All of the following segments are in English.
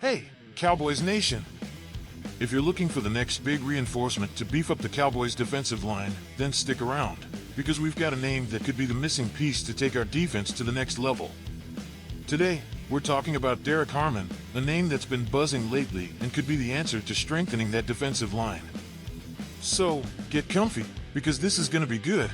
Hey, Cowboys Nation! If you're looking for the next big reinforcement to beef up the Cowboys' defensive line, then stick around, because we've got a name that could be the missing piece to take our defense to the next level. Today, we're talking about Derrick Harmon, a name that's been buzzing lately and could be the answer to strengthening that defensive line. So, get comfy, because this is going to be good.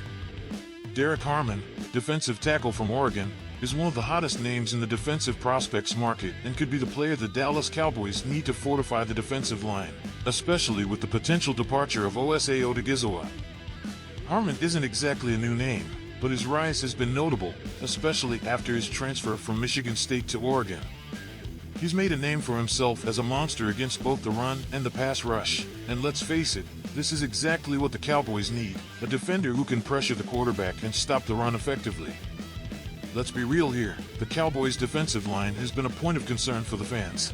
Derrick Harmon, defensive tackle from Oregon, is one of the hottest names in the defensive prospects market and could be the player the Dallas Cowboys need to fortify the defensive line, especially with the potential departure of Osa Odigizua. Harmon isn't exactly a new name, but his rise has been notable, especially after his transfer from Michigan State to Oregon. He's made a name for himself as a monster against both the run and the pass rush, and let's face it, this is exactly what the Cowboys need, a defender who can pressure the quarterback and stop the run effectively. Let's be real here, the Cowboys' defensive line has been a point of concern for the fans.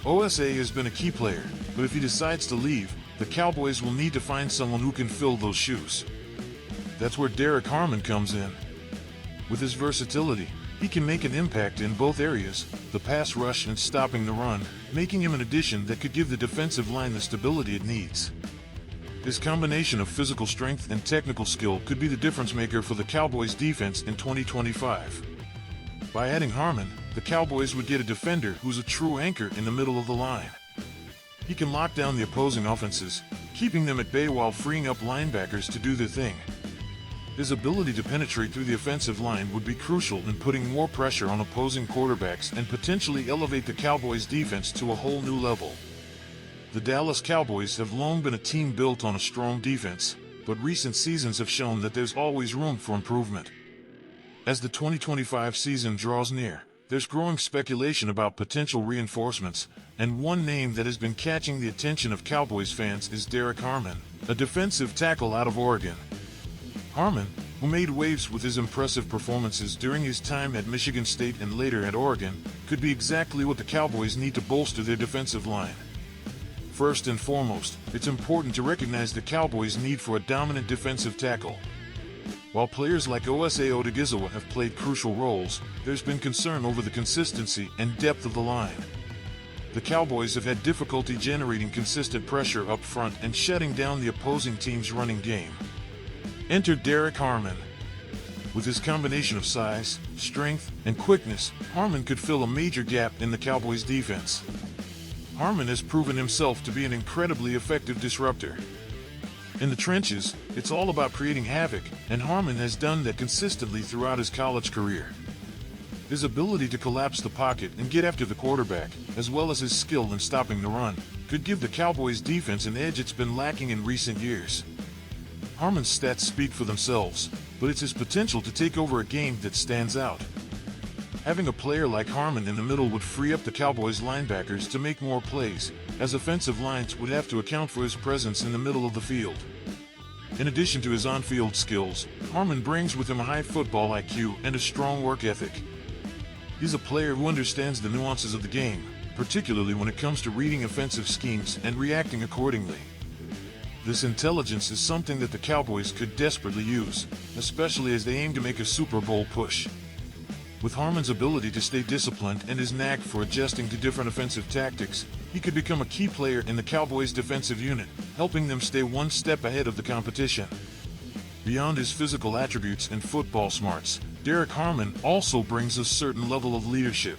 Osa has been a key player, but if he decides to leave, the Cowboys will need to find someone who can fill those shoes. That's where Derrick Harmon comes in. With his versatility, he can make an impact in both areas, the pass rush and stopping the run, making him an addition that could give the defensive line the stability it needs. His combination of physical strength and technical skill could be the difference maker for the Cowboys' defense in 2025. By adding Harmon, the Cowboys would get a defender who's a true anchor in the middle of the line. He can lock down the opposing offenses, keeping them at bay while freeing up linebackers to do their thing. His ability to penetrate through the offensive line would be crucial in putting more pressure on opposing quarterbacks and potentially elevate the Cowboys' defense to a whole new level. The Dallas Cowboys have long been a team built on a strong defense, but recent seasons have shown that there's always room for improvement. As the 2025 season draws near, there's growing speculation about potential reinforcements, and one name that has been catching the attention of Cowboys fans is Derrick Harmon, a defensive tackle out of Oregon. Harmon, who made waves with his impressive performances during his time at Michigan State and later at Oregon, could be exactly what the Cowboys need to bolster their defensive line. First and foremost, it's important to recognize the Cowboys' need for a dominant defensive tackle. While players like Osa Odigizua have played crucial roles, there's been concern over the consistency and depth of the line. The Cowboys have had difficulty generating consistent pressure up front and shutting down the opposing team's running game. Enter Derrick Harmon. With his combination of size, strength, and quickness, Harmon could fill a major gap in the Cowboys' defense. Harmon has proven himself to be an incredibly effective disruptor. In the trenches, it's all about creating havoc, and Harmon has done that consistently throughout his college career. His ability to collapse the pocket and get after the quarterback, as well as his skill in stopping the run, could give the Cowboys' defense an edge it's been lacking in recent years. Harmon's stats speak for themselves, but it's his potential to take over a game that stands out. Having a player like Harmon in the middle would free up the Cowboys' linebackers to make more plays, as offensive lines would have to account for his presence in the middle of the field. In addition to his on-field skills, Harmon brings with him a high football IQ and a strong work ethic. He's a player who understands the nuances of the game, particularly when it comes to reading offensive schemes and reacting accordingly. This intelligence is something that the Cowboys could desperately use, especially as they aim to make a Super Bowl push. With Harmon's ability to stay disciplined and his knack for adjusting to different offensive tactics, he could become a key player in the Cowboys' defensive unit, helping them stay one step ahead of the competition. Beyond his physical attributes and football smarts, Derrick Harmon also brings a certain level of leadership.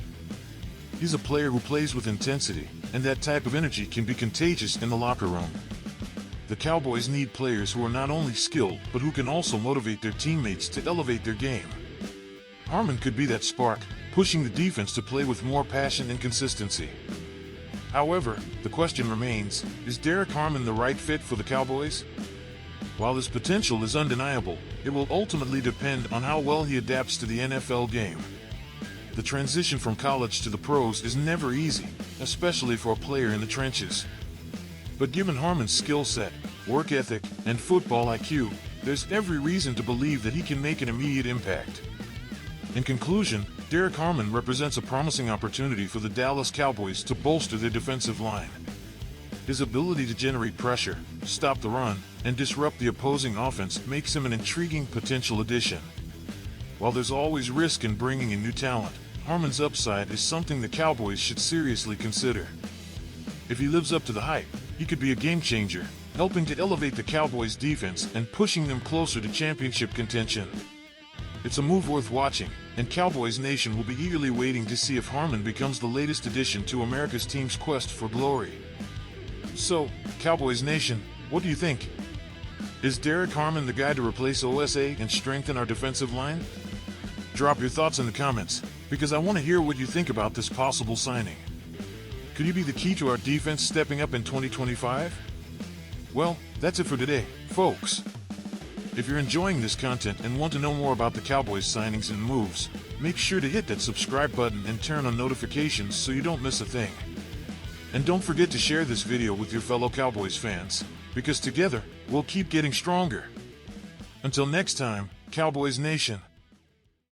He's a player who plays with intensity, and that type of energy can be contagious in the locker room. The Cowboys need players who are not only skilled, but who can also motivate their teammates to elevate their game. Harmon could be that spark, pushing the defense to play with more passion and consistency. However, the question remains, is Derrick Harmon the right fit for the Cowboys? While his potential is undeniable, it will ultimately depend on how well he adapts to the NFL game. The transition from college to the pros is never easy, especially for a player in the trenches. But given Harmon's skill set, work ethic, and football IQ, there's every reason to believe that he can make an immediate impact. In conclusion, Derrick Harmon represents a promising opportunity for the Dallas Cowboys to bolster their defensive line. His ability to generate pressure, stop the run, and disrupt the opposing offense makes him an intriguing potential addition. While there's always risk in bringing in new talent, Harmon's upside is something the Cowboys should seriously consider. If he lives up to the hype, he could be a game changer, helping to elevate the Cowboys' defense and pushing them closer to championship contention. It's a move worth watching, and Cowboys Nation will be eagerly waiting to see if Harmon becomes the latest addition to America's team's quest for glory. So, Cowboys Nation, what do you think? Is Derrick Harmon the guy to replace OSA and strengthen our defensive line? Drop your thoughts in the comments, because I want to hear what you think about this possible signing. Could he be the key to our defense stepping up in 2025? Well, that's it for today, folks. If you're enjoying this content and want to know more about the Cowboys signings and moves, make sure to hit that subscribe button and turn on notifications so you don't miss a thing. And don't forget to share this video with your fellow Cowboys fans, because together, we'll keep getting stronger. Until next time, Cowboys Nation.